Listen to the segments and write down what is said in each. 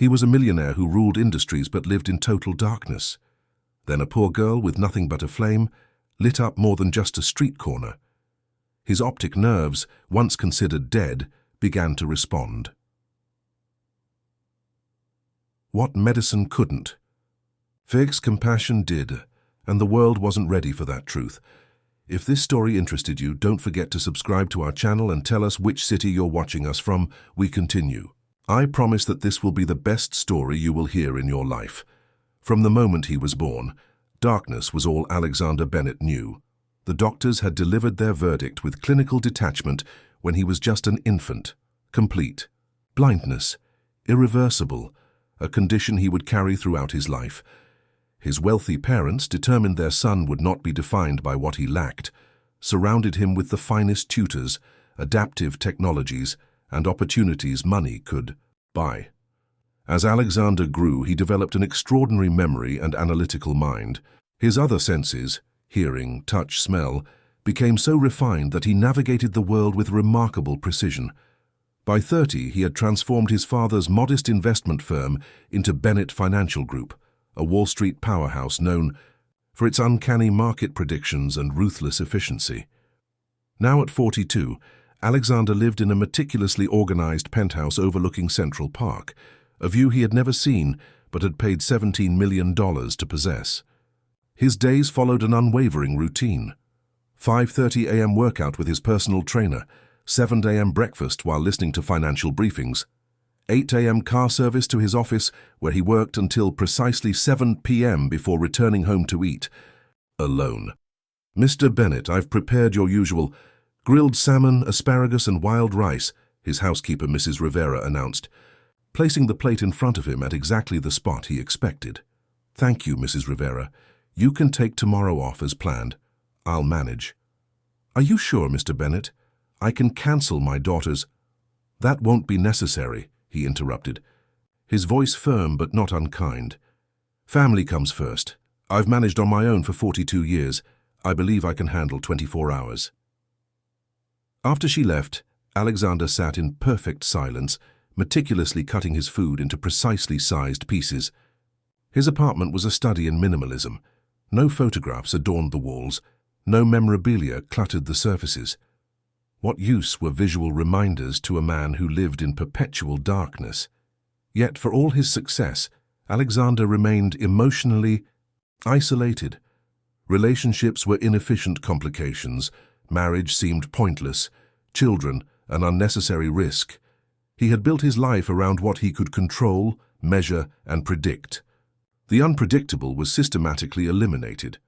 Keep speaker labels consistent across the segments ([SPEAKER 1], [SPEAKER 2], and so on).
[SPEAKER 1] He was a millionaire who ruled industries but lived in total darkness. Then a poor girl with nothing but a flame lit up more than just a street corner. His optic nerves, once considered dead, began to respond. What medicine couldn't. Fix compassion did, and the world wasn't ready for that truth. If this story interested you, don't forget to subscribe to our channel and tell us which city you're watching us from. We continue. I promise that this will be the best story you will hear in your life. From the moment he was born, darkness was all Alexander Bennett knew. The doctors had delivered their verdict with clinical detachment when he was just an infant. Complete. Blindness. Irreversible. A condition he would carry throughout his life. His wealthy parents, determined their son would not be defined by what he lacked, surrounded him with the finest tutors, adaptive technologies, and opportunities money could buy. As Alexander grew, he developed an extraordinary memory and analytical mind. His other senses, hearing, touch, smell, became so refined that he navigated the world with remarkable precision. By 30, he had transformed his father's modest investment firm into Bennett Financial Group, a Wall Street powerhouse known for its uncanny market predictions and ruthless efficiency. Now at 42, Alexander lived in a meticulously organized penthouse overlooking Central Park, a view he had never seen but had paid $17 million to possess. His days followed an unwavering routine. 5:30 a.m. workout with his personal trainer, 7 a.m. breakfast while listening to financial briefings, 8 a.m. car service to his office where he worked until precisely 7 p.m. before returning home to eat, alone. "Mr. Bennett, I've prepared your usual grilled salmon, asparagus and wild rice," his housekeeper Mrs. Rivera announced, placing the plate in front of him at exactly the spot he expected. "Thank you, Mrs. Rivera. You can take tomorrow off as planned. I'll manage." "Are you sure, Mr. Bennett? I can cancel my daughter's—" "That won't be necessary," he interrupted, his voice firm but not unkind. "Family comes first. I've managed on my own for 42 years. I believe I can handle 24 hours. After she left, Alexander sat in perfect silence, meticulously cutting his food into precisely sized pieces. His apartment was a study in minimalism. No photographs adorned the walls, no memorabilia cluttered the surfaces. What use were visual reminders to a man who lived in perpetual darkness? Yet for all his success, Alexander remained emotionally isolated. Relationships were inefficient complications, marriage seemed pointless, children an unnecessary risk. He had built his life around what he could control, measure, and predict. The unpredictable was systematically eliminated.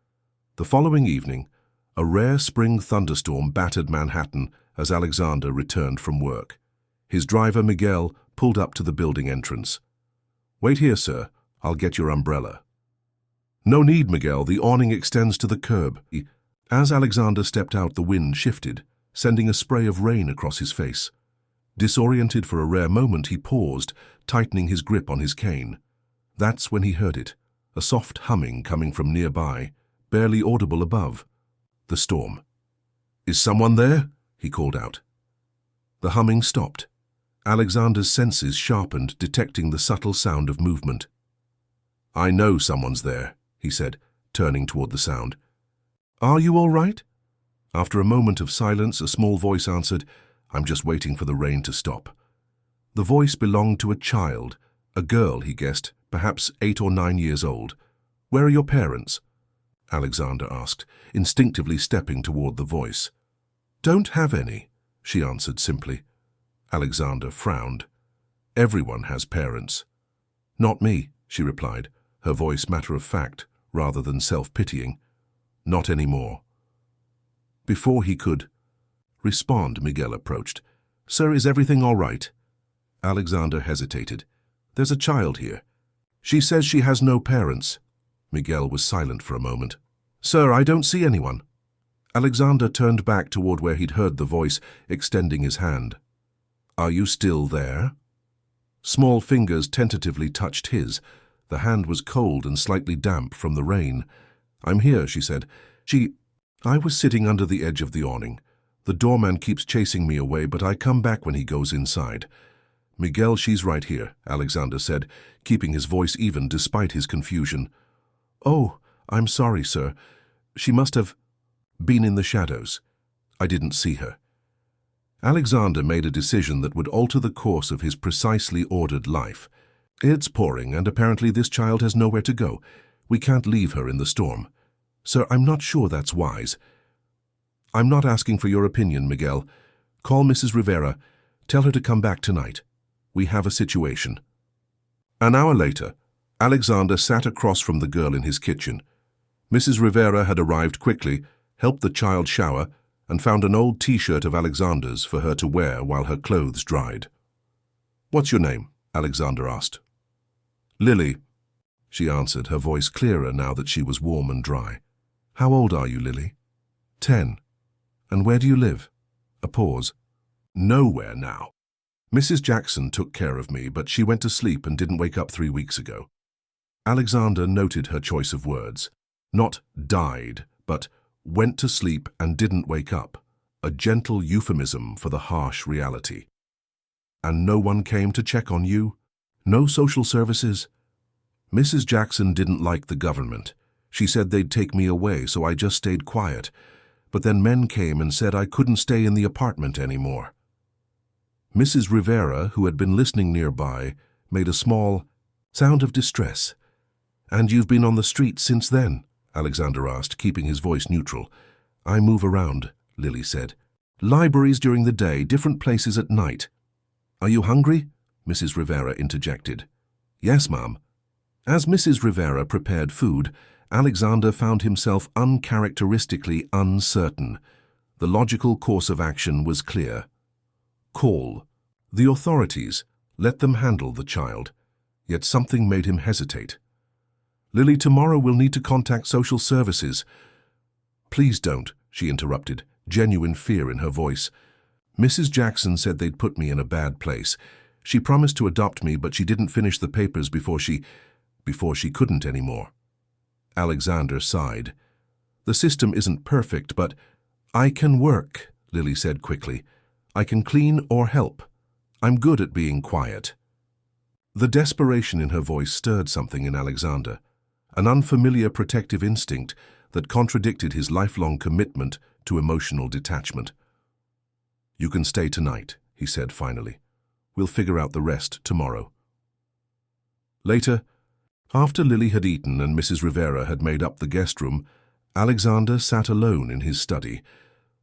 [SPEAKER 1] The following evening, a rare spring thunderstorm battered Manhattan as Alexander returned from work. His driver, Miguel, pulled up to the building entrance. "Wait here, sir. I'll get your umbrella." "No need, Miguel. The awning extends to the curb." As Alexander stepped out, the wind shifted, sending a spray of rain across his face. Disoriented for a rare moment, he paused, tightening his grip on his cane. That's when he heard it, a soft humming coming from nearby, barely audible above. The storm. "Is someone there?" he called out. The humming stopped. Alexander's senses sharpened, detecting the subtle sound of movement. "I know someone's there," he said, turning toward the sound. "Are you all right?" After a moment of silence, a small voice answered, "I'm just waiting for the rain to stop." The voice belonged to a child, a girl, he guessed, perhaps 8 or 9 years old. "Where are your parents?" Alexander asked, instinctively stepping toward the voice. "Don't have any," she answered simply. Alexander frowned. "Everyone has parents." "Not me," she replied, her voice matter-of-fact rather than self-pitying. "Not anymore." Before he could respond, Miguel approached. "Sir, is everything all right?" Alexander hesitated. "There's a child here. She says she has no parents." Miguel was silent for a moment. "Sir, I don't see anyone." Alexander turned back toward where he'd heard the voice, extending his hand. "Are you still there?" Small fingers tentatively touched his. The hand was cold and slightly damp from the rain. "I'm here," she said. I was sitting under the edge of the awning. The doorman keeps chasing me away, but I come back when he goes inside." Miguel, she's right here, Alexander said, keeping his voice even despite his confusion. Oh, I'm sorry, sir. She must have been in the shadows. I didn't see her. Alexander made a decision that would alter the course of his precisely ordered life. It's pouring, and apparently this child has nowhere to go. We can't leave her in the storm. Sir, I'm not sure that's wise. I'm not asking for your opinion, Miguel. Call Mrs. Rivera. Tell her to come back tonight. We have a situation. An hour later, Alexander sat across from the girl in his kitchen. Mrs. Rivera had arrived quickly, helped the child shower, and found an old T-shirt of Alexander's for her to wear while her clothes dried. What's your name? Alexander asked. Lily, she answered, her voice clearer now that she was warm and dry. How old are you, Lily? 10. And where do you live? A pause. Nowhere now. Mrs. Jackson took care of me, but she went to sleep and didn't wake up 3 weeks ago. Alexander noted her choice of words. Not died, but went to sleep and didn't wake up. A gentle euphemism for the harsh reality. And no one came to check on you? No social services? Mrs. Jackson didn't like the government. She said they'd take me away, so I just stayed quiet. But then men came and said I couldn't stay in the apartment anymore. Mrs. Rivera, who had been listening nearby, made a small sound of distress. And you've been on the street since then? Alexander asked, keeping his voice neutral. I move around, Lily said. Libraries during the day, different places at night. Are you hungry? Mrs. Rivera interjected. Yes, ma'am. As Mrs. Rivera prepared food, Alexander found himself uncharacteristically uncertain. The logical course of action was clear. Call. The authorities. Let them handle the child. Yet something made him hesitate. Lily, tomorrow we'll need to contact social services. Please don't, she interrupted, genuine fear in her voice. Mrs. Jackson said they'd put me in a bad place. She promised to adopt me, but she didn't finish the papers before she couldn't anymore. Alexander sighed. The system isn't perfect, but I can work, Lily said quickly. I can clean or help. I'm good at being quiet. The desperation in her voice stirred something in Alexander, an unfamiliar protective instinct that contradicted his lifelong commitment to emotional detachment. You can stay tonight, he said finally. We'll figure out the rest tomorrow. Later, after Lily had eaten and Mrs. Rivera had made up the guest room, Alexander sat alone in his study.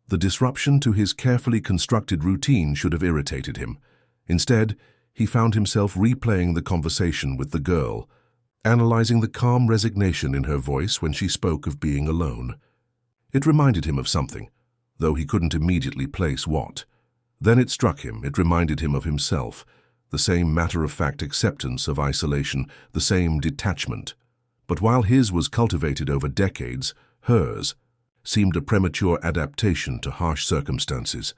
[SPEAKER 1] The disruption to his carefully constructed routine should have irritated him. Instead, he found himself replaying the conversation with the girl, analyzing the calm resignation in her voice when she spoke of being alone. It reminded him of something, though he couldn't immediately place what. Then it struck him, it reminded him of himself, the same matter-of-fact acceptance of isolation, the same detachment. But while his was cultivated over decades, hers seemed a premature adaptation to harsh circumstances.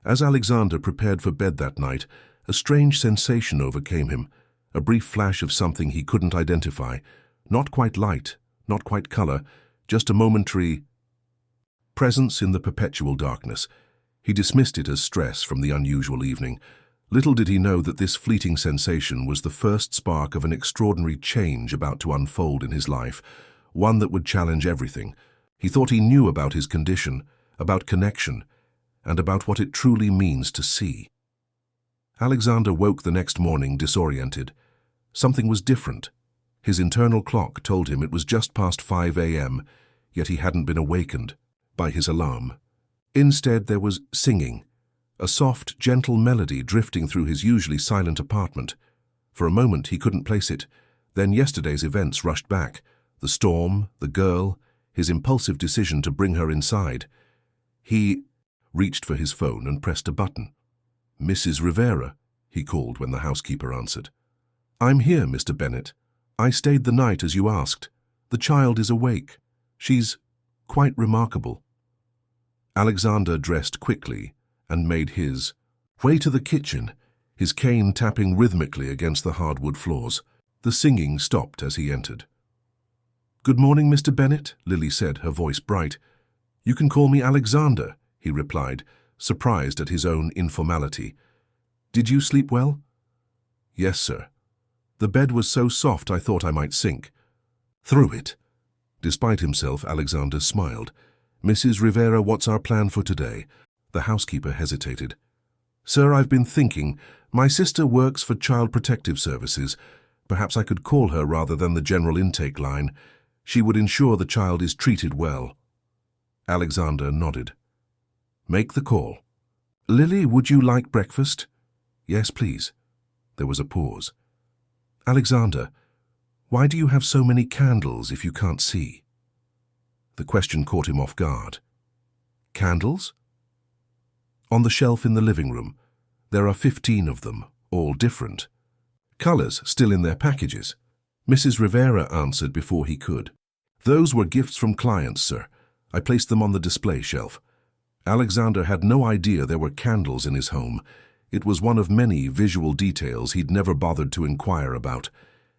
[SPEAKER 1] As Alexander prepared for bed that night, a strange sensation overcame him, a brief flash of something he couldn't identify, not quite light, not quite color, just a momentary presence in the perpetual darkness. He dismissed it as stress from the unusual evening. Little did he know that this fleeting sensation was the first spark of an extraordinary change about to unfold in his life, one that would challenge everything. He thought he knew about his condition, about connection, and about what it truly means to see. Alexander woke the next morning disoriented. Something was different. His internal clock told him it was just past 5 a.m., yet he hadn't been awakened by his alarm. Instead, there was singing, a soft, gentle melody drifting through his usually silent apartment. For a moment, he couldn't place it. Then yesterday's events rushed back. The storm, the girl, his impulsive decision to bring her inside. He reached for his phone and pressed a button. Mrs. Rivera, he called when the housekeeper answered. I'm here, Mr. Bennett. I stayed the night as you asked. The child is awake. She's quite remarkable. Alexander dressed quickly and made his way to the kitchen, his cane tapping rhythmically against the hardwood floors. The singing stopped as he entered. Good morning, Mr. Bennett, Lily said, her voice bright. You can call me Alexander, he replied, surprised at his own informality. Did you sleep well? Yes, sir. The bed was so soft I thought I might sink. Through it. Despite himself, Alexander smiled. Mrs. Rivera, what's our plan for today? The housekeeper hesitated. Sir, I've been thinking. My sister works for Child Protective Services. Perhaps I could call her rather than the general intake line. She would ensure the child is treated well. Alexander nodded. Make the call. Lily, would you like breakfast? Yes, please. There was a pause. Alexander, why do you have so many candles if you can't see? The question caught him off guard. Candles? On the shelf in the living room, there are 15 of them, all different. Colors still in their packages. Mrs. Rivera answered before he could. Those were gifts from clients, sir. I placed them on the display shelf. Alexander had no idea there were candles in his home. It was one of many visual details he'd never bothered to inquire about.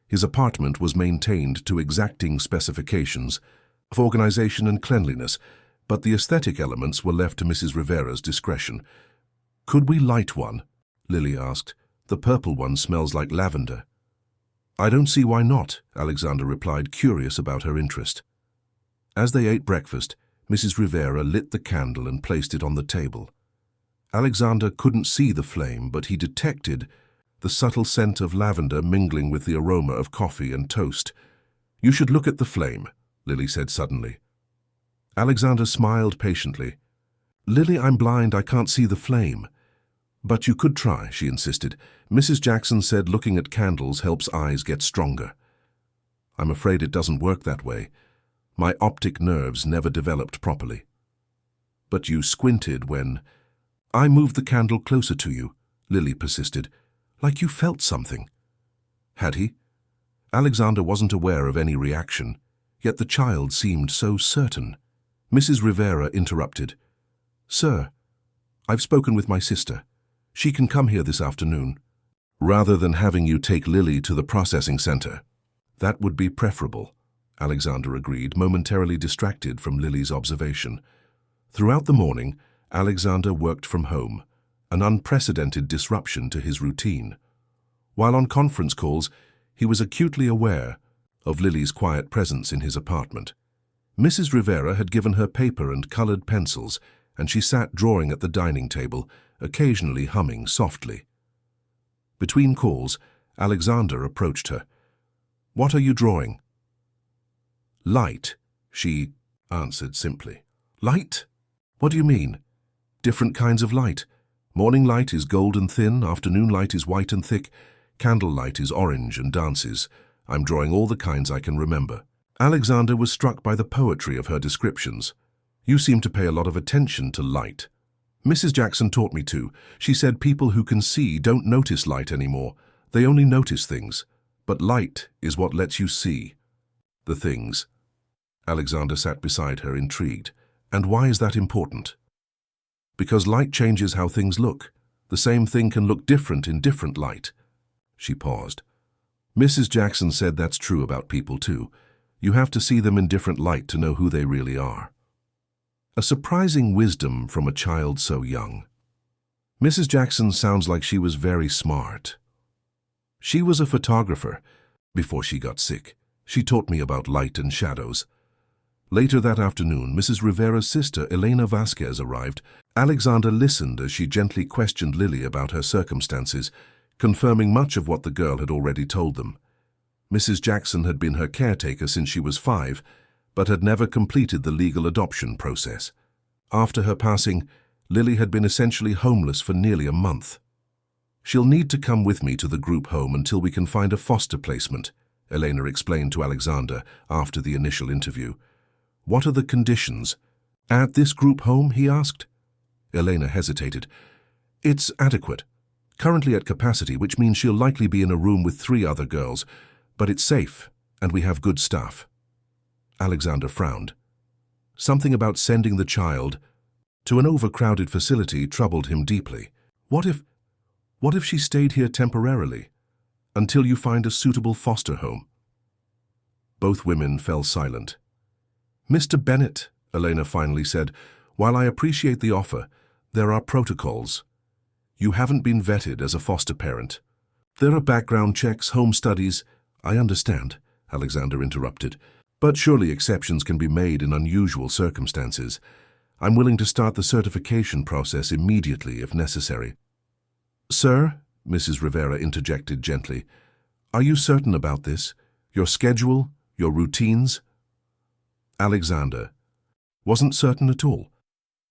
[SPEAKER 1] His apartment was maintained to exacting specifications of organization and cleanliness, but the aesthetic elements were left to Mrs. Rivera's discretion. Could we light one? Lily asked. The purple one smells like lavender. I don't see why not, Alexander replied, curious about her interest. As they ate breakfast, Mrs. Rivera lit the candle and placed it on the table. Alexander couldn't see the flame, but he detected the subtle scent of lavender mingling with the aroma of coffee and toast. You should look at the flame, Lily said suddenly. Alexander smiled patiently. Lily, I'm blind, I can't see the flame. But you could try, she insisted. Mrs. Jackson said looking at candles helps eyes get stronger. I'm afraid it doesn't work that way. My optic nerves never developed properly. But you squinted when... I moved the candle closer to you, Lily persisted, like you felt something. Had he? Alexander wasn't aware of any reaction, yet the child seemed so certain. Mrs. Rivera interrupted. Sir, I've spoken with my sister. She can come here this afternoon. Rather than having you take Lily to the processing center. That would be preferable, Alexander agreed, momentarily distracted from Lily's observation. Throughout the morning, Alexander worked from home, an unprecedented disruption to his routine. While on conference calls, he was acutely aware of Lily's quiet presence in his apartment. Mrs. Rivera had given her paper and colored pencils, and she sat drawing at the dining table, occasionally humming softly. Between calls, Alexander approached her. What are you drawing? Light, she answered simply. Light? What do you mean? Different kinds of light. Morning light is golden thin, afternoon light is white and thick, candle light is orange and dances. I'm drawing all the kinds I can remember. Alexander was struck by the poetry of her descriptions. You seem to pay a lot of attention to light. Mrs. Jackson taught me to. She said people who can see don't notice light anymore. They only notice things. But light is what lets you see the things. Alexander sat beside her, intrigued. And why is that important? Because light changes how things look. The same thing can look different in different light. She paused. Mrs. Jackson said that's true about people too. You have to see them in different light to know who they really are. A surprising wisdom from a child so young. Mrs. Jackson sounds like she was very smart. She was a photographer before she got sick. She taught me about light and shadows. Later that afternoon, Mrs. Rivera's sister, Elena Vasquez, arrived. Alexander listened as she gently questioned Lily about her circumstances, confirming much of what the girl had already told them. Mrs. Jackson had been her caretaker since she was 5, but had never completed the legal adoption process. After her passing, Lily had been essentially homeless for nearly a month. She'll need to come with me to the group home until we can find a foster placement, Elena explained to Alexander after the initial interview. What are the conditions? At this group home, he asked. Elena hesitated. It's adequate. Currently at capacity, which means she'll likely be in a room with 3 other girls, but it's safe, and we have good staff. Alexander frowned. Something about sending the child to an overcrowded facility troubled him deeply. What if she stayed here temporarily, until you find a suitable foster home? Both women fell silent. Mr. Bennett, Elena finally said, while I appreciate the offer, there are protocols. You haven't been vetted as a foster parent. There are background checks, home studies. I understand, Alexander interrupted. But surely exceptions can be made in unusual circumstances. I'm willing to start the certification process immediately if necessary. Sir, Mrs. Rivera interjected gently, are you certain about this? Your schedule? Your routines? Alexander wasn't certain at all.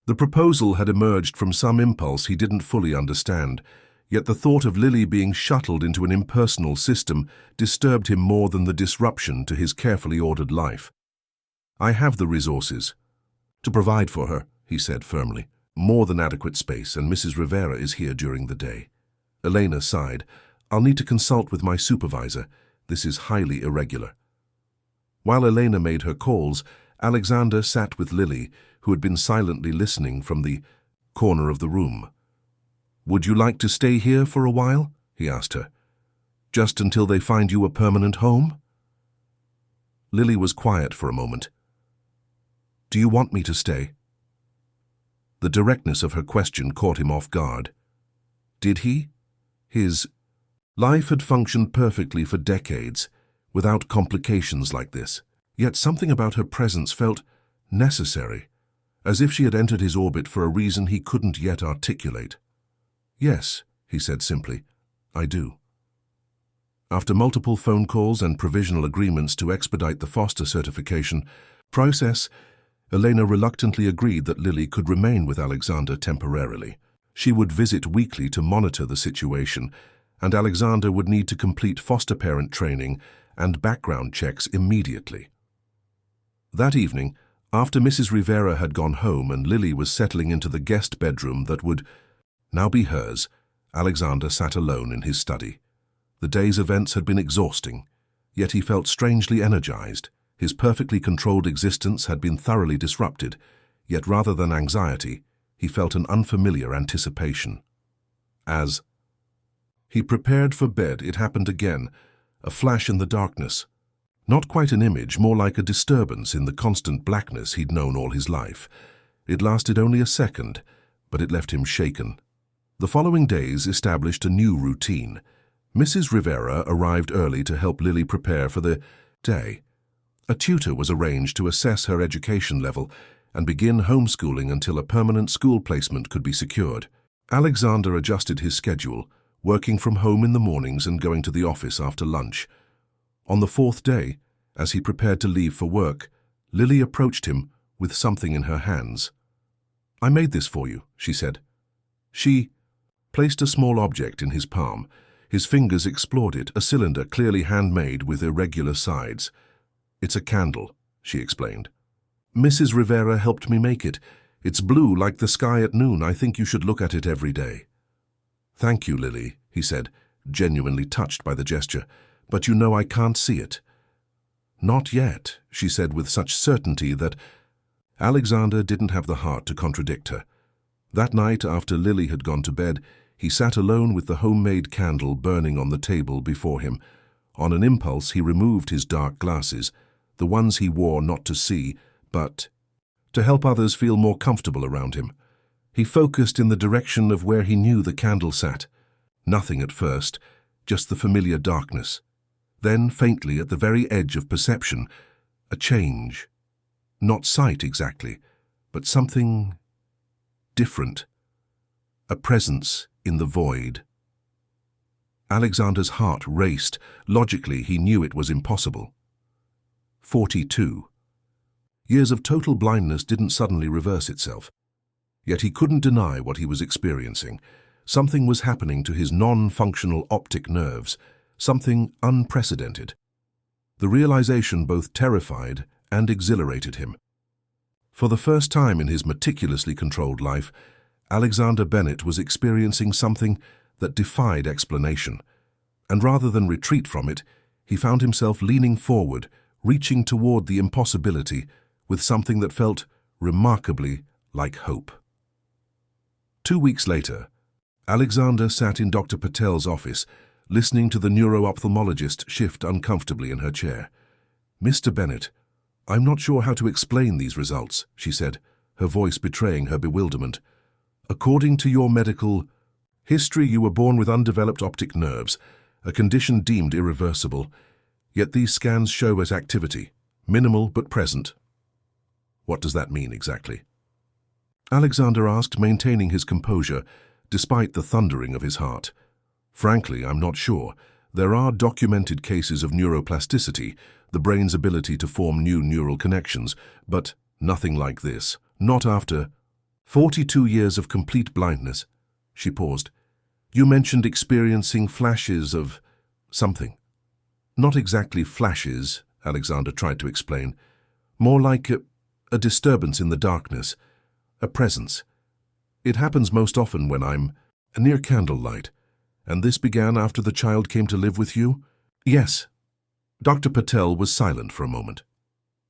[SPEAKER 1] The proposal had emerged from some impulse he didn't fully understand, yet the thought of Lily being shuttled into an impersonal system disturbed him more than the disruption to his carefully ordered life. I have the resources to provide for her, he said firmly. More than adequate space, and Mrs. Rivera is here during the day. Elena sighed. I'll need to consult with my supervisor. This is highly irregular. While Elena made her calls, Alexander sat with Lily, who had been silently listening from the corner of the room. Would you like to stay here for a while? He asked her. Just until they find you a permanent home? Lily was quiet for a moment. Do you want me to stay? The directness of her question caught him off guard. Did he? His life had functioned perfectly for decades, without complications like this. Yet something about her presence felt necessary, as if she had entered his orbit for a reason he couldn't yet articulate. Yes, he said simply, I do. After multiple phone calls and provisional agreements to expedite the foster certification process, Elena reluctantly agreed that Lily could remain with Alexander temporarily. She would visit weekly to monitor the situation, and Alexander would need to complete foster parent training and background checks immediately. That evening, after Mrs. Rivera had gone home and Lily was settling into the guest bedroom that would now be hers, Alexander sat alone in his study. The day's events had been exhausting, yet he felt strangely energized. His perfectly controlled existence had been thoroughly disrupted, yet rather than anxiety, he felt an unfamiliar anticipation. As he prepared for bed, it happened again, a flash in the darkness. Not quite an image, more like a disturbance in the constant blackness he'd known all his life. It lasted only a second, but it left him shaken. The following days established a new routine. Mrs. Rivera arrived early to help Lily prepare for the day. A tutor was arranged to assess her education level and begin homeschooling until a permanent school placement could be secured. Alexander adjusted his schedule, working from home in the mornings and going to the office after lunch. On the fourth day, as he prepared to leave for work, Lily approached him with something in her hands. I made this for you, she said. She placed a small object in his palm. His fingers explored it, a cylinder clearly handmade with irregular sides. It's a candle, she explained. Mrs. Rivera helped me make it. It's blue like the sky at noon. I think you should look at it every day. Thank you, Lily, he said, genuinely touched by the gesture. But you know I can't see it. Not yet, she said with such certainty that Alexander didn't have the heart to contradict her. That night, after Lily had gone to bed, he sat alone with the homemade candle burning on the table before him. On an impulse, he removed his dark glasses, the ones he wore not to see, but to help others feel more comfortable around him. He focused in the direction of where he knew the candle sat. Nothing at first, just the familiar darkness. Then, faintly at the very edge of perception, a change. Not sight exactly, but something different. A presence in the void. Alexander's heart raced. Logically, he knew it was impossible. 42. Years of total blindness didn't suddenly reverse itself. Yet he couldn't deny what he was experiencing. Something was happening to his non-functional optic nerves, something unprecedented. The realization both terrified and exhilarated him. For the first time in his meticulously controlled life, Alexander Bennett was experiencing something that defied explanation, and rather than retreat from it, he found himself leaning forward, reaching toward the impossibility with something that felt remarkably like hope. 2 weeks later, Alexander sat in Dr. Patel's office, listening to the neuro-ophthalmologist shift uncomfortably in her chair. Mr. Bennett, I'm not sure how to explain these results, she said, her voice betraying her bewilderment. According to your medical history, you were born with undeveloped optic nerves, a condition deemed irreversible. Yet these scans show as activity, minimal but present. What does that mean exactly? Alexander asked, maintaining his composure despite the thundering of his heart. Frankly, I'm not sure. There are documented cases of neuroplasticity, the brain's ability to form new neural connections, but nothing like this. Not after 42 years of complete blindness. She paused. You mentioned experiencing flashes of something. Not exactly flashes, Alexander tried to explain. More like a disturbance in the darkness, a presence. It happens most often when I'm near candlelight. And this began after the child came to live with you? Yes. Dr. Patel was silent for a moment.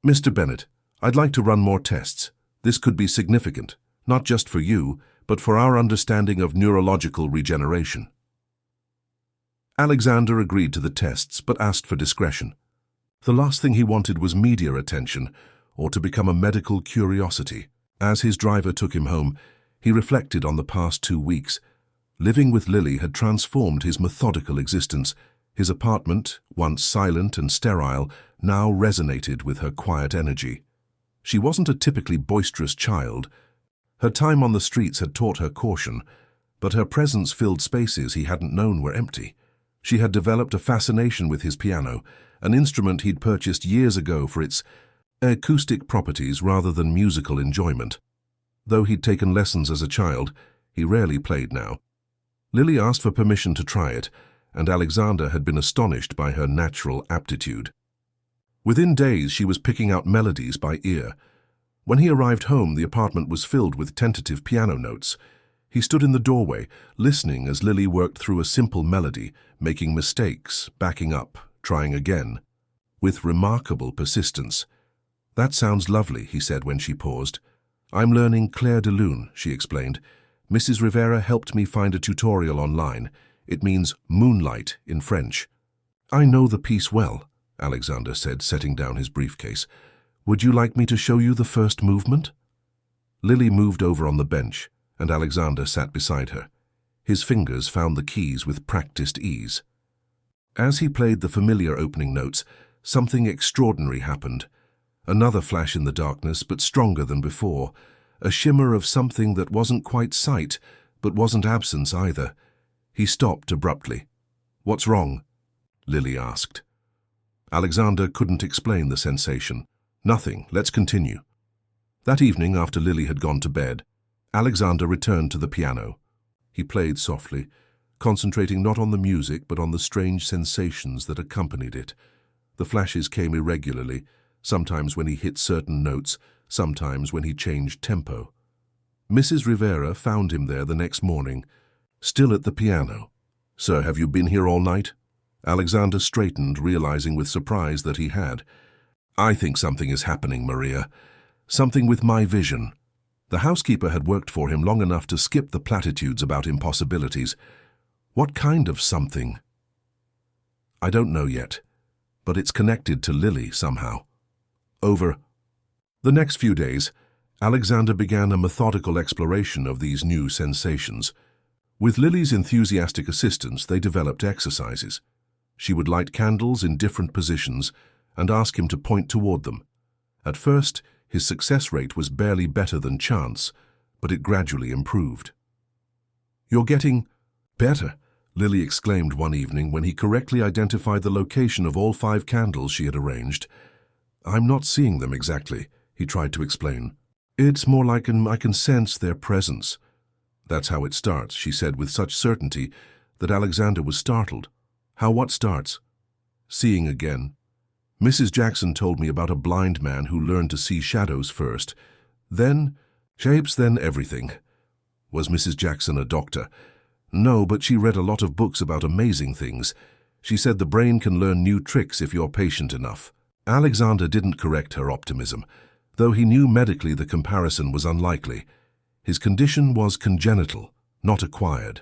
[SPEAKER 1] Mr. Bennett, I'd like to run more tests. This could be significant, not just for you, but for our understanding of neurological regeneration. Alexander agreed to the tests, but asked for discretion. The last thing he wanted was media attention, or to become a medical curiosity. As his driver took him home, he reflected on the past 2 weeks. Living with Lily had transformed his methodical existence. His apartment, once silent and sterile, now resonated with her quiet energy. She wasn't a typically boisterous child. Her time on the streets had taught her caution, but her presence filled spaces he hadn't known were empty. She had developed a fascination with his piano, an instrument he'd purchased years ago for its acoustic properties rather than musical enjoyment. Though he'd taken lessons as a child, he rarely played now. Lily asked for permission to try it, and Alexander had been astonished by her natural aptitude. Within days, she was picking out melodies by ear. When he arrived home, the apartment was filled with tentative piano notes. He stood in the doorway, listening as Lily worked through a simple melody, making mistakes, backing up, trying again, with remarkable persistence. That sounds lovely, he said when she paused. I'm learning Clair de Lune, she explained. Mrs. Rivera helped me find a tutorial online. It means moonlight in French. I know the piece well, Alexander said, setting down his briefcase. Would you like me to show you the first movement? Lily moved over on the bench, and Alexander sat beside her. His fingers found the keys with practiced ease. As he played the familiar opening notes, something extraordinary happened. Another flash in the darkness, but stronger than before. A shimmer of something that wasn't quite sight, but wasn't absence either. He stopped abruptly. What's wrong? Lily asked. Alexander couldn't explain the sensation. Nothing, let's continue. That evening, after Lily had gone to bed, Alexander returned to the piano. He played softly, concentrating not on the music but on the strange sensations that accompanied it. The flashes came irregularly, sometimes when he hit certain notes, sometimes when he changed tempo. Mrs. Rivera found him there the next morning, still at the piano. Sir, have you been here all night? Alexander straightened, realizing with surprise that he had. I think something is happening, Maria. Something with my vision. The housekeeper had worked for him long enough to skip the platitudes about impossibilities. What kind of something? I don't know yet, but it's connected to Lily somehow. Over the next few days, Alexander began a methodical exploration of these new sensations. With Lily's enthusiastic assistance, they developed exercises. She would light candles in different positions and ask him to point toward them. At first, his success rate was barely better than chance, but it gradually improved. You're getting better, Lily exclaimed one evening when he correctly identified the location of all 5 candles she had arranged. I'm not seeing them exactly, he tried to explain. It's more like I can sense their presence. That's how it starts, she said with such certainty that Alexander was startled. How what starts? Seeing again. Mrs. Jackson told me about a blind man who learned to see shadows first. Then shapes, then everything. Was Mrs. Jackson a doctor? No, but she read a lot of books about amazing things. She said the brain can learn new tricks if you're patient enough. Alexander didn't correct her optimism, though he knew medically the comparison was unlikely. His condition was congenital, not acquired.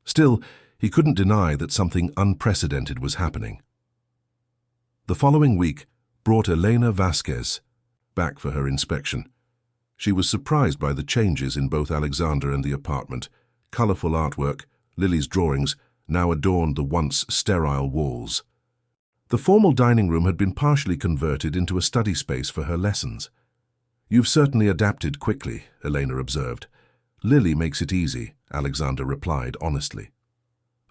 [SPEAKER 1] Still, he couldn't deny that something unprecedented was happening. The following week brought Elena Vasquez back for her inspection. She was surprised by the changes in both Alexander and the apartment. Colorful artwork, Lily's drawings, now adorned the once sterile walls. The formal dining room had been partially converted into a study space for her lessons. "You've certainly adapted quickly," Elena observed. "Lily makes it easy," Alexander replied honestly.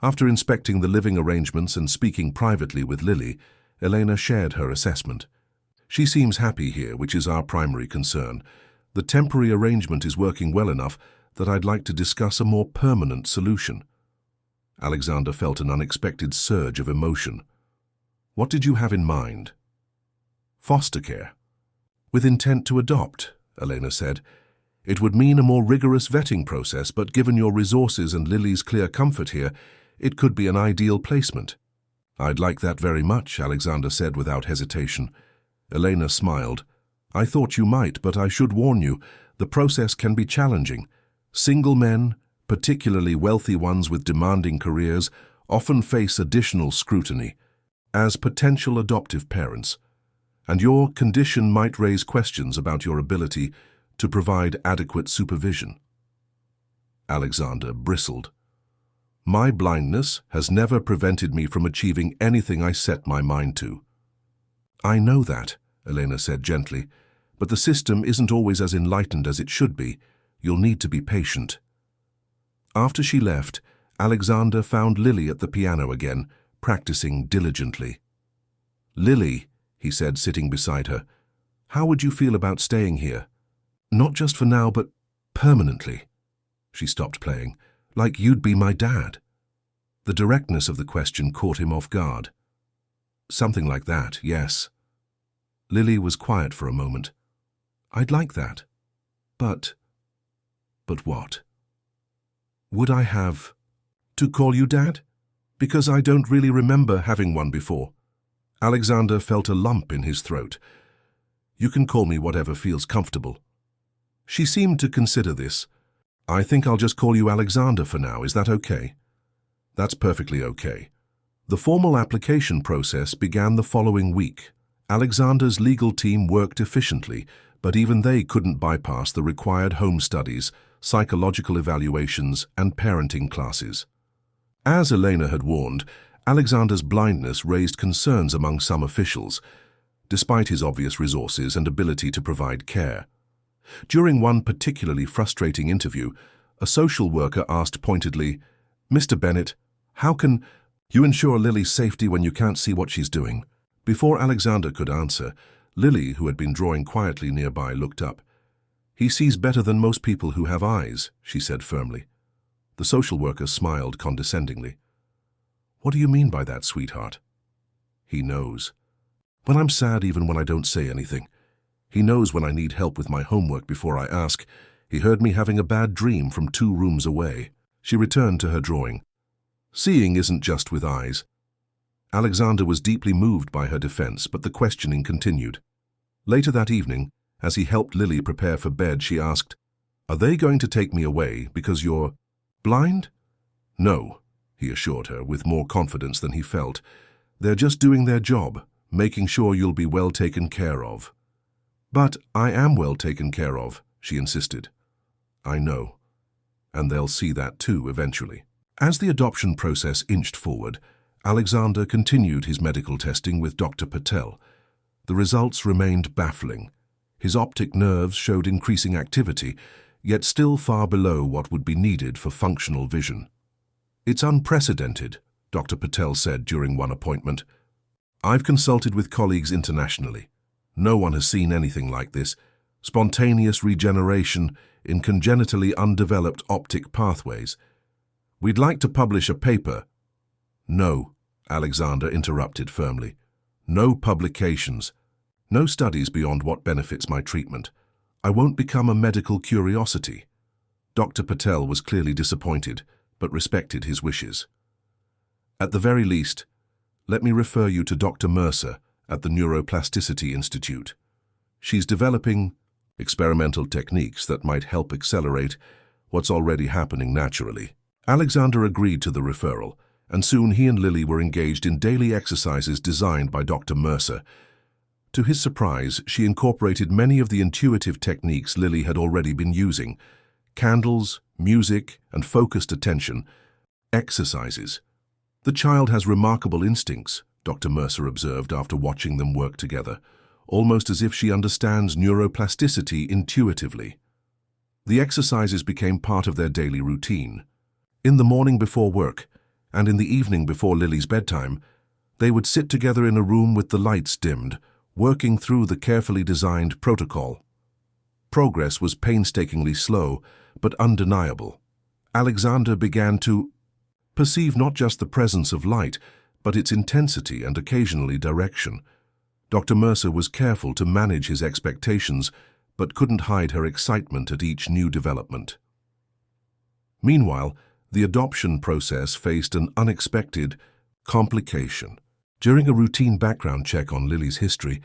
[SPEAKER 1] After inspecting the living arrangements and speaking privately with Lily, Elena shared her assessment. "She seems happy here, which is our primary concern. The temporary arrangement is working well enough that I'd like to discuss a more permanent solution." Alexander felt an unexpected surge of emotion. "What did you have in mind?" "Foster care. With intent to adopt," Elena said. "It would mean a more rigorous vetting process, but given your resources and Lily's clear comfort here, it could be an ideal placement." "I'd like that very much," Alexander said without hesitation. Elena smiled. "I thought you might, but I should warn you, the process can be challenging. Single men, particularly wealthy ones with demanding careers, often face additional scrutiny as potential adoptive parents, and your condition might raise questions about your ability to provide adequate supervision." Alexander bristled. "My blindness has never prevented me from achieving anything I set my mind to." "I know that," Elena said gently, "but the system isn't always as enlightened as it should be. You'll need to be patient." After she left, Alexander found Lily at the piano again, practicing diligently. "Lily," he said, sitting beside her, "how would you feel about staying here? Not just for now, but permanently." She stopped playing. "Like you'd be my dad." The directness of the question caught him off guard. "Something like that, yes." Lily was quiet for a moment. "I'd like that. But what? Would I have to call you Dad? Because I don't really remember having one before." Alexander felt a lump in his throat. "You can call me whatever feels comfortable." She seemed to consider this. "I think I'll just call you Alexander for now. Is that okay?" "That's perfectly okay." The formal application process began the following week. Alexander's legal team worked efficiently, but even they couldn't bypass the required home studies, psychological evaluations, and parenting classes. As Elena had warned, Alexander's blindness raised concerns among some officials, despite his obvious resources and ability to provide care. During one particularly frustrating interview, a social worker asked pointedly, "Mr. Bennett, how can you ensure Lily's safety when you can't see what she's doing?" Before Alexander could answer, Lily, who had been drawing quietly nearby, looked up. "He sees better than most people who have eyes," she said firmly. The social worker smiled condescendingly. "What do you mean by that, sweetheart?" "He knows. When I'm sad, even when I don't say anything. He knows when I need help with my homework before I ask. He heard me having a bad dream from 2 rooms away." She returned to her drawing. "Seeing isn't just with eyes." Alexander was deeply moved by her defense, but the questioning continued. Later that evening, as he helped Lily prepare for bed, she asked, "Are they going to take me away because you're blind?" "No," he assured her with more confidence than he felt. "They're just doing their job, making sure you'll be well taken care of." "But I am well taken care of," she insisted. "I know. And they'll see that too eventually." As the adoption process inched forward, Alexander continued his medical testing with Dr. Patel. The results remained baffling. His optic nerves showed increasing activity, yet still far below what would be needed for functional vision. "It's unprecedented," Dr. Patel said during one appointment. "I've consulted with colleagues internationally. No one has seen anything like this. Spontaneous regeneration in congenitally undeveloped optic pathways. We'd like to publish a paper." "No," Alexander interrupted firmly. "No publications. No studies beyond what benefits my treatment. I won't become a medical curiosity." Dr. Patel was clearly disappointed, but respected his wishes. "At the very least, let me refer you to Dr. Mercer at the Neuroplasticity Institute. She's developing experimental techniques that might help accelerate what's already happening naturally." Alexander agreed to the referral, and soon he and Lily were engaged in daily exercises designed by Dr. Mercer. To his surprise, she incorporated many of the intuitive techniques Lily had already been using: candles, music, and focused attention. Exercises. "The child has remarkable instincts," Dr. Mercer observed after watching them work together, almost as if she understands neuroplasticity intuitively. The exercises became part of their daily routine. In the morning before work, and in the evening before Lily's bedtime, they would sit together in a room with the lights dimmed, working through the carefully designed protocol. Progress was painstakingly slow, but undeniable. Alexander began to perceive not just the presence of light, but its intensity and occasionally direction. Dr. Mercer was careful to manage his expectations, but couldn't hide her excitement at each new development. Meanwhile, the adoption process faced an unexpected complication. During a routine background check on Lily's history,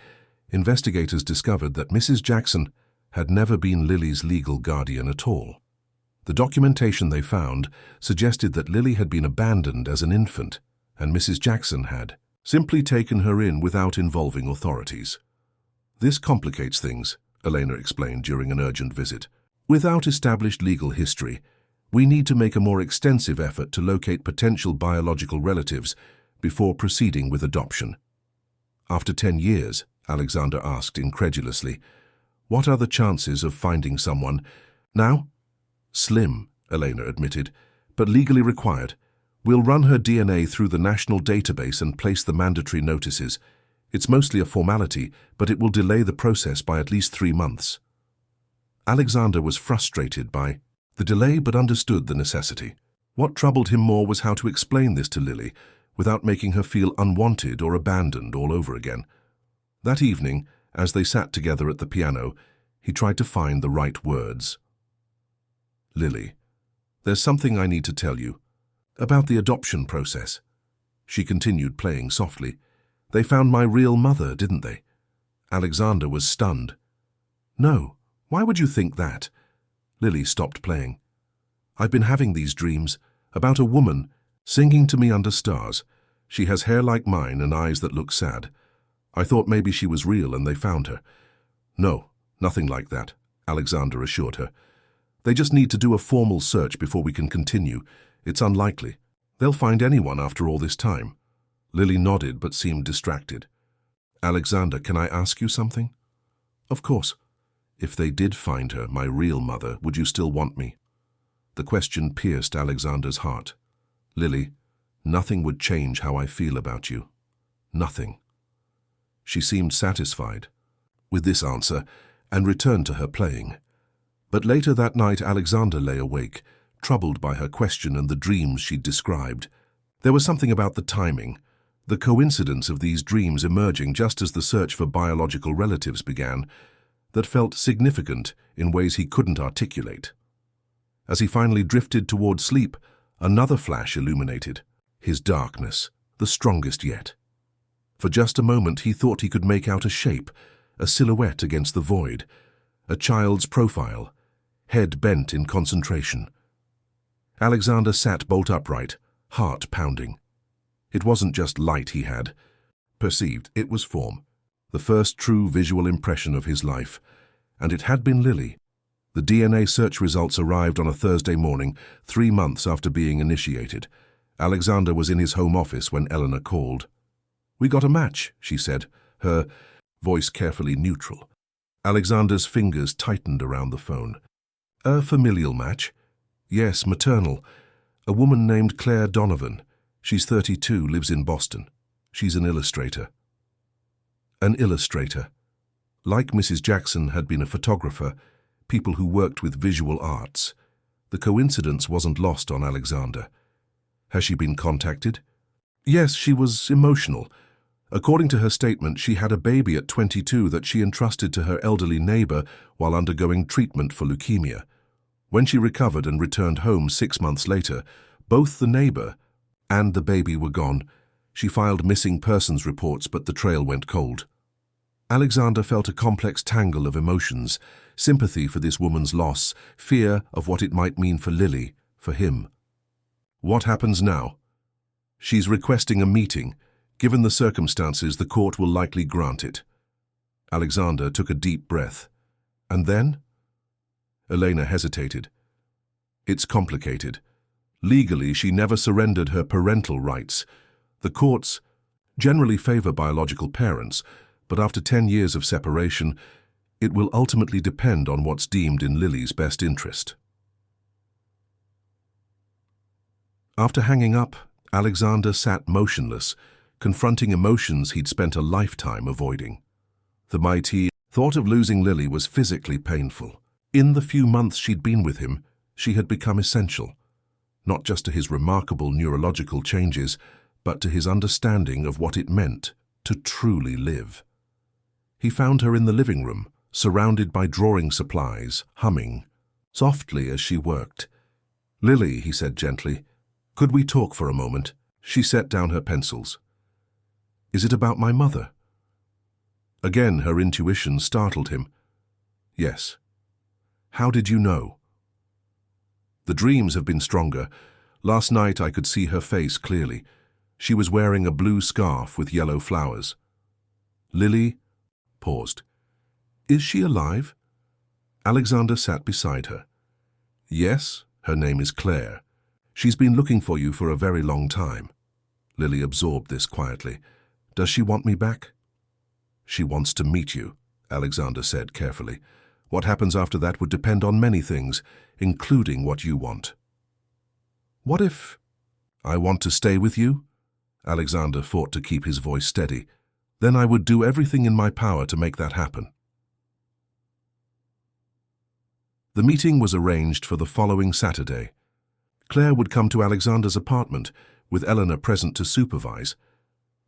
[SPEAKER 1] investigators discovered that Mrs. Jackson had never been Lily's legal guardian at all. The documentation they found suggested that Lily had been abandoned as an infant, and Mrs. Jackson had simply taken her in without involving authorities. "This complicates things," Elena explained during an urgent visit. "Without established legal history, we need to make a more extensive effort to locate potential biological relatives before proceeding with adoption." "After 10 years, Alexander asked incredulously, "what are the chances of finding someone now?" "Slim," Elena admitted, "but legally required. We'll run her DNA through the national database and place the mandatory notices. It's mostly a formality, but it will delay the process by at least 3 months." Alexander was frustrated by the delay but understood the necessity. What troubled him more was how to explain this to Lily without making her feel unwanted or abandoned all over again. That evening, as they sat together at the piano, he tried to find the right words. "Lily, there's something I need to tell you about the adoption process," she continued, playing softly. "They found my real mother, didn't they?" Alexander was stunned. "No, why would you think that?" Lily stopped playing. "I've been having these dreams about a woman singing to me under stars. She has hair like mine and eyes that look sad. I thought maybe she was real and they found her." "No, nothing like that," Alexander assured her. "They just need to do a formal search before we can continue. It's unlikely. They'll find anyone after all this time." Lily nodded but seemed distracted. "Alexander, can I ask you something?" "Of course." "If they did find her, my real mother, would you still want me?" The question pierced Alexander's heart. "Lily, nothing would change how I feel about you. Nothing." She seemed satisfied with this answer and returned to her playing. But later that night, Alexander lay awake, troubled by her question and the dreams she'd described. There was something about the timing, the coincidence of these dreams emerging just as the search for biological relatives began, that felt significant in ways he couldn't articulate. As he finally drifted toward sleep, another flash illuminated his darkness, the strongest yet. For just a moment he thought he could make out a shape, a silhouette against the void, a child's profile, head bent in concentration. Alexander sat bolt upright, heart pounding. It wasn't just light he had perceived, it was form, the first true visual impression of his life, and it had been Lily. The DNA search results arrived on a Thursday morning, 3 months after being initiated. Alexander was in his home office when Eleanor called. "We got a match," she said, her voice carefully neutral. Alexander's fingers tightened around the phone. "A familial match?" "Yes, maternal. A woman named Claire Donovan. She's 32, lives in Boston. She's an illustrator." An illustrator. Like Mrs. Jackson had been a photographer, people who worked with visual arts. The coincidence wasn't lost on Alexander. "Has she been contacted?" "Yes, she was emotional. According to her statement, she had a baby at 22 that she entrusted to her elderly neighbor while undergoing treatment for leukemia. When she recovered and returned home 6 months later, both the neighbor and the baby were gone. She filed missing persons reports, but the trail went cold." Alexander felt a complex tangle of emotions, sympathy for this woman's loss, fear of what it might mean for Lily, for him. "What happens now?" "She's requesting a meeting. Given the circumstances, the court will likely grant it." Alexander took a deep breath. "And then?" Elena hesitated. "It's complicated. Legally, she never surrendered her parental rights. The courts generally favor biological parents, but after 10 years of separation, it will ultimately depend on what's deemed in Lily's best interest. After hanging up, Alexander sat motionless, confronting emotions he'd spent a lifetime avoiding. The mighty thought of losing Lily was physically painful. In the few months she'd been with him, she had become essential, not just to his remarkable neurological changes, but to his understanding of what it meant to truly live. He found her in the living room, surrounded by drawing supplies, humming softly as she worked. "Lily," he said gently, "could we talk for a moment?" She set down her pencils. "Is it about my mother?" Again, her intuition startled him. "Yes." "How did you know?" "The dreams have been stronger. Last night I could see her face clearly. She was wearing a blue scarf with yellow flowers." Lily paused. "Is she alive?" Alexander sat beside her. "Yes, her name is Claire. She's been looking for you for a very long time." Lily absorbed this quietly. "Does she want me back?" "She wants to meet you," Alexander said carefully. "What happens after that would depend on many things, including what you want." "What if I want to stay with you?" Alexander fought to keep his voice steady. "Then I would do everything in my power to make that happen." The meeting was arranged for the following Saturday. Claire would come to Alexander's apartment, with Eleanor present to supervise.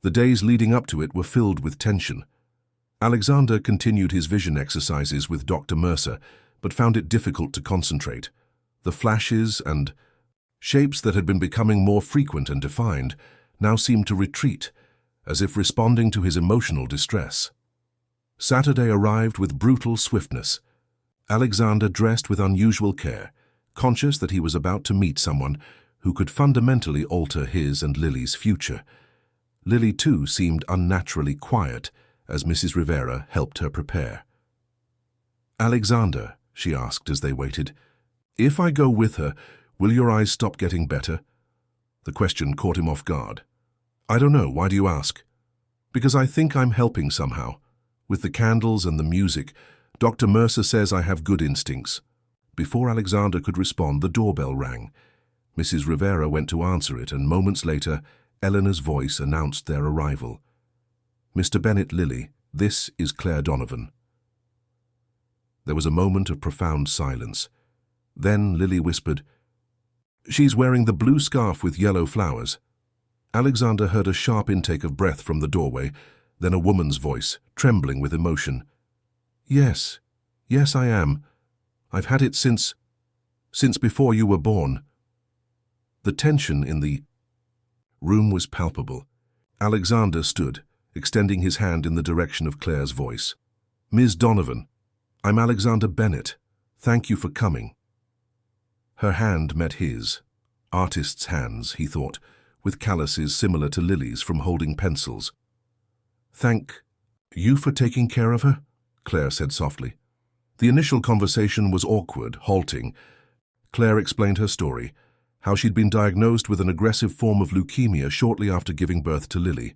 [SPEAKER 1] The days leading up to it were filled with tension. Alexander continued his vision exercises with Dr. Mercer, but found it difficult to concentrate. The flashes and shapes that had been becoming more frequent and defined now seemed to retreat, as if responding to his emotional distress. Saturday arrived with brutal swiftness. Alexander dressed with unusual care, conscious that he was about to meet someone who could fundamentally alter his and Lily's future. Lily, too, seemed unnaturally quiet as Mrs. Rivera helped her prepare. "Alexander," she asked as they waited, "if I go with her, will your eyes stop getting better?" The question caught him off guard. "I don't know. Why do you ask?" "Because I think I'm helping somehow. With the candles and the music, Dr. Mercer says I have good instincts." Before Alexander could respond, the doorbell rang. Mrs. Rivera went to answer it, and moments later, Eleanor's voice announced their arrival. "Mr. Bennett, Lily, this is Claire Donovan." There was a moment of profound silence. Then Lily whispered, "She's wearing the blue scarf with yellow flowers." Alexander heard a sharp intake of breath from the doorway, then a woman's voice, trembling with emotion. Yes, I am. I've had it since before you were born." The tension in the room was palpable. Alexander stood, extending his hand in the direction of Claire's voice. "Ms. Donovan, I'm Alexander Bennett. Thank you for coming." Her hand met his. Artist's hands, he thought, with calluses similar to Lily's from holding pencils. "Thank you for taking care of her?" Claire said softly. The initial conversation was awkward, halting. Claire explained her story, how she'd been diagnosed with an aggressive form of leukemia shortly after giving birth to Lily.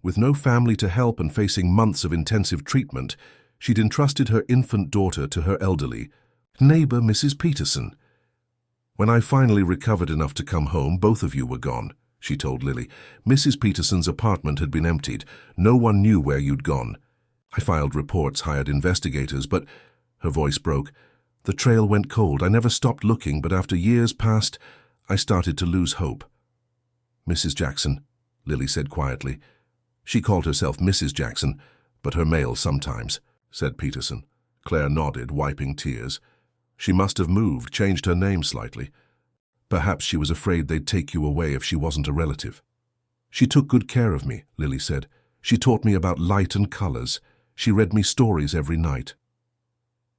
[SPEAKER 1] With no family to help and facing months of intensive treatment, she'd entrusted her infant daughter to her elderly neighbor, Mrs. Peterson. "When I finally recovered enough to come home, both of you were gone," she told Lily. "Mrs. Peterson's apartment had been emptied. No one knew where you'd gone. I filed reports, hired investigators, but—" her voice broke. "The trail went cold. I never stopped looking, but after years passed, I started to lose hope." "Mrs. Jackson," Lily said quietly. She called herself Mrs. Jackson, but her mail sometimes, said Peterson. Claire nodded, wiping tears. "She must have moved, changed her name slightly. Perhaps she was afraid they'd take you away if she wasn't a relative." "She took good care of me," Lily said. "She taught me about light and colors. She read me stories every night."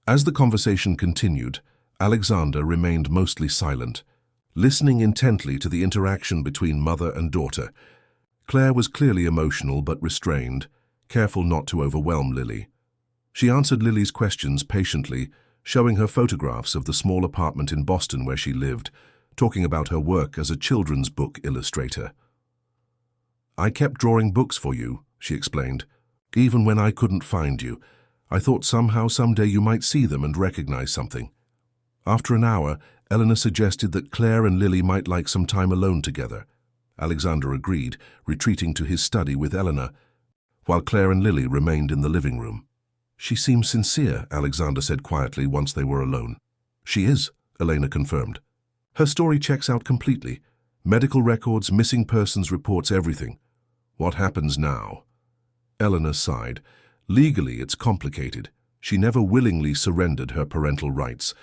[SPEAKER 1] As the conversation continued, Alexander remained mostly silent, listening intently to the interaction between mother and daughter. Claire was clearly emotional but restrained, careful not to overwhelm Lily. She answered Lily's questions patiently, showing her photographs of the small apartment in Boston where she lived, talking about her work as a children's book illustrator. "I kept drawing books for you," she explained. "Even when I couldn't find you, I thought somehow someday you might see them and recognize something." After an hour, Eleanor suggested that Claire and Lily might like some time alone together. Alexander agreed, retreating to his study with Eleanor, while Claire and Lily remained in the living room. "She seems sincere," Alexander said quietly once they were alone. "She is," Elena confirmed. "Her story checks out completely. Medical records, missing persons reports, everything. What happens now?" Eleanor sighed. "Legally, it's complicated. She never willingly surrendered her parental rights.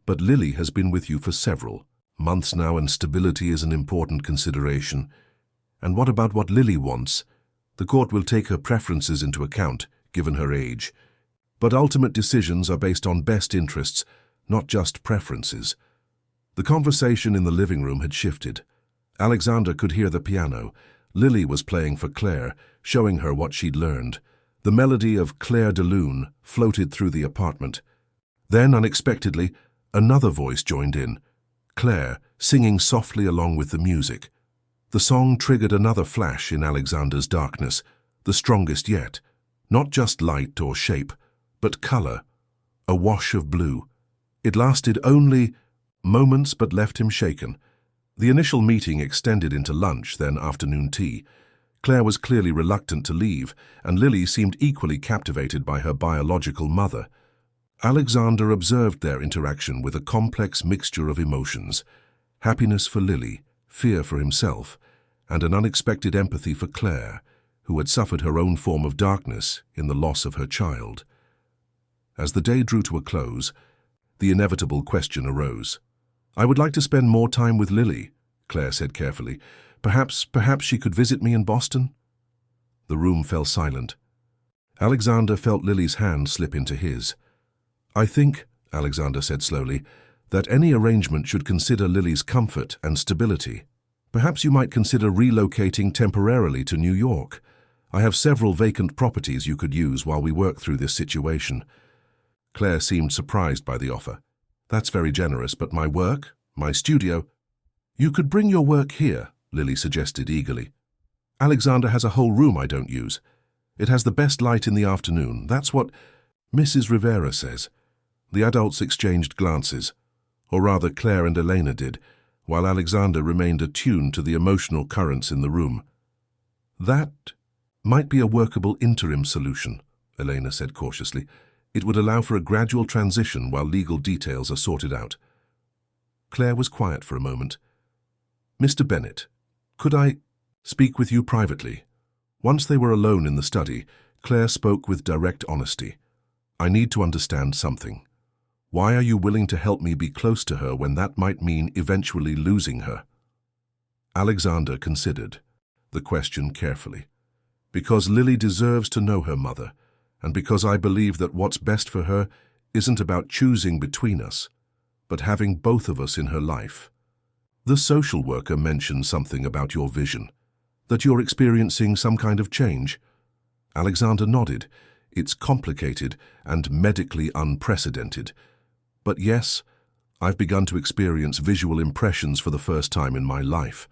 [SPEAKER 1] But Lily has been with you for several months now, and stability is an important consideration. And what about what Lily wants? The court will take her preferences into account, given her age. But ultimate decisions are based on best interests, not just preferences." The conversation in the living room had shifted. Alexander could hear the piano. Lily was playing for Claire, showing her what she'd learned. The melody of Claire de Lune floated through the apartment. Then, unexpectedly, another voice joined in, Claire singing softly along with the music. The song triggered another flash in Alexander's darkness, the strongest yet. Not just light or shape, but color, a wash of blue. It lasted only moments but left him shaken. The initial meeting extended into lunch, then afternoon tea. Claire was clearly reluctant to leave, and Lily seemed equally captivated by her biological mother. Alexander observed their interaction with a complex mixture of emotions: happiness for Lily, fear for himself, and an unexpected empathy for Claire, who had suffered her own form of darkness in the loss of her child. As the day drew to a close, the inevitable question arose. "I would like to spend more time with Lily," Claire said carefully. Perhaps she could visit me in Boston?" The room fell silent. Alexander felt Lily's hand slip into his. "I think," Alexander said slowly, "that any arrangement should consider Lily's comfort and stability. Perhaps you might consider relocating temporarily to New York. I have several vacant properties you could use while we work through this situation." Claire seemed surprised by the offer. "That's very generous, but my work, my studio—" "You could bring your work here," Lily suggested eagerly. "Alexander has a whole room I don't use. It has the best light in the afternoon. That's what Mrs. Rivera says." The adults exchanged glances, or rather Claire and Elena did, while Alexander remained attuned to the emotional currents in the room. "That might be a workable interim solution," Elena said cautiously. "It would allow for a gradual transition while legal details are sorted out." Claire was quiet for a moment. "Mr. Bennett, could I speak with you privately?" Once they were alone in the study, Claire spoke with direct honesty. "I need to understand something. Why are you willing to help me be close to her when that might mean eventually losing her?" Alexander considered the question carefully. "Because Lily deserves to know her mother, and because I believe that what's best for her isn't about choosing between us, but having both of us in her life." The social worker mentioned something about your vision, that you're experiencing some kind of change. Alexander nodded. "It's complicated and medically unprecedented. But yes, I've begun to experience visual impressions for the first time in my life.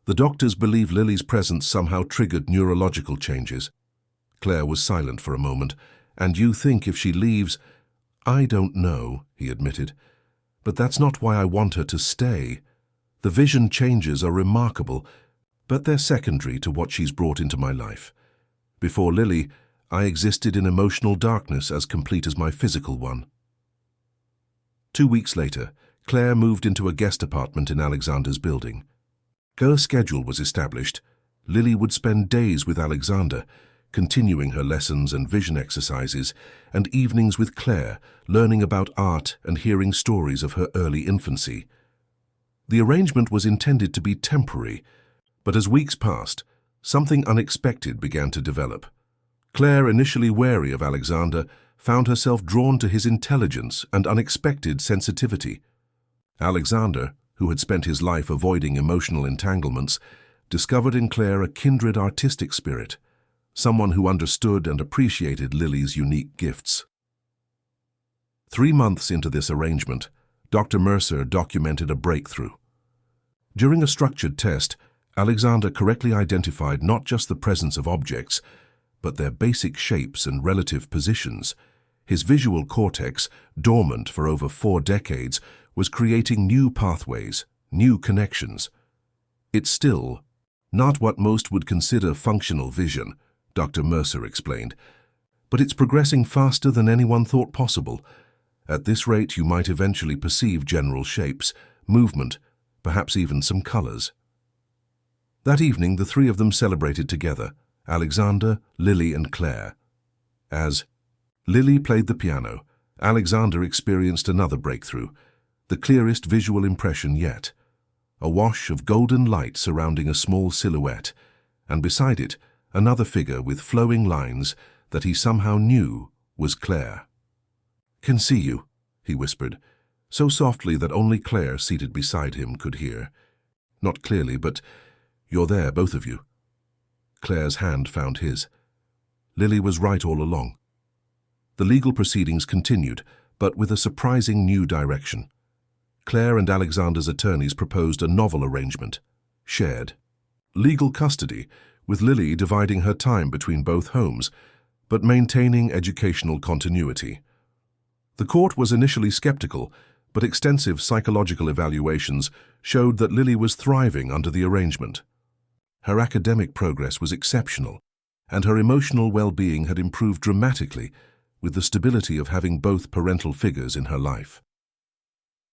[SPEAKER 1] The doctors believe Lily's presence somehow triggered neurological changes." Claire was silent for a moment. "And you think if she leaves—" "I don't know," he admitted. "But that's not why I want her to stay. The vision changes are remarkable, but they're secondary to what she's brought into my life. Before Lily, I existed in emotional darkness as complete as my physical one." 2 weeks later, Claire moved into a guest apartment in Alexander's building. Her schedule was established. Lily would spend days with Alexander, continuing her lessons and vision exercises, and evenings with Claire, learning about art and hearing stories of her early infancy. The arrangement was intended to be temporary, but as weeks passed, something unexpected began to develop. Claire, initially wary of Alexander, found herself drawn to his intelligence and unexpected sensitivity. Alexander, who had spent his life avoiding emotional entanglements, discovered in Claire a kindred artistic spirit, someone who understood and appreciated Lily's unique gifts. 3 months into this arrangement, Dr. Mercer documented a breakthrough. During a structured test, Alexander correctly identified not just the presence of objects, but their basic shapes and relative positions. His visual cortex, dormant for over 4 decades, was creating new pathways, new connections. It's still not what most would consider functional vision, Dr. Mercer explained, but it's progressing faster than anyone thought possible. At this rate, you might eventually perceive general shapes, movement, perhaps even some colors. That evening, the three of them celebrated together, Alexander, Lily, and Claire. As Lily played the piano, Alexander experienced another breakthrough, the clearest visual impression yet. A wash of golden light surrounding a small silhouette, and beside it, another figure with flowing lines that he somehow knew was Claire. "Can see you," he whispered, so softly that only Claire, seated beside him, could hear. "Not clearly, but you're there, both of you." Claire's hand found his. Lily was right all along. The legal proceedings continued, but with a surprising new direction. Claire and Alexander's attorneys proposed a novel arrangement, shared legal custody, with Lily dividing her time between both homes, but maintaining educational continuity. The court was initially skeptical, but extensive psychological evaluations showed that Lily was thriving under the arrangement. Her academic progress was exceptional, and her emotional well-being had improved dramatically with the stability of having both parental figures in her life.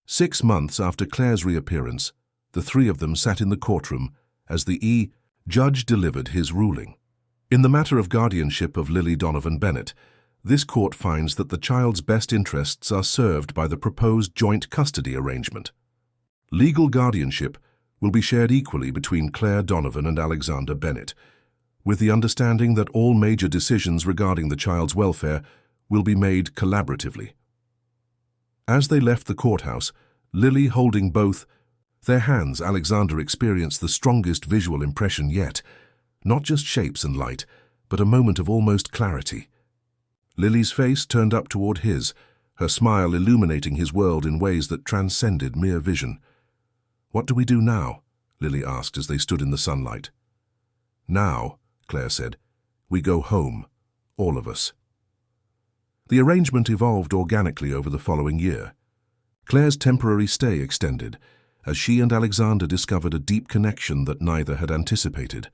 [SPEAKER 1] 6 months after Claire's reappearance, the three of them sat in the courtroom as the judge delivered his ruling. In the matter of guardianship of Lily Donovan Bennett, this court finds that the child's best interests are served by the proposed joint custody arrangement. Legal guardianship will be shared equally between Claire Donovan and Alexander Bennett, with the understanding that all major decisions regarding the child's welfare will be made collaboratively. As they left the courthouse, Lily holding both their hands, Alexander experienced the strongest visual impression yet, not just shapes and light, but a moment of almost clarity. Lily's face turned up toward his, her smile illuminating his world in ways that transcended mere vision. "What do we do now?" Lily asked as they stood in the sunlight. "Now," Claire said, "we go home, all of us." The arrangement evolved organically over the following year. Claire's temporary stay extended, as she and Alexander discovered a deep connection that neither had anticipated.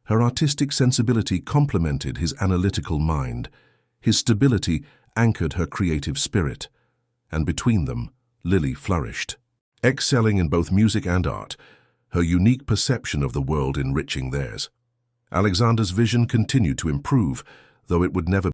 [SPEAKER 1] Her artistic sensibility complemented his analytical mind. His stability anchored her creative spirit. And between them, Lily flourished, excelling in both music and art, her unique perception of the world enriching theirs. Alexander's vision continued to improve, though it would never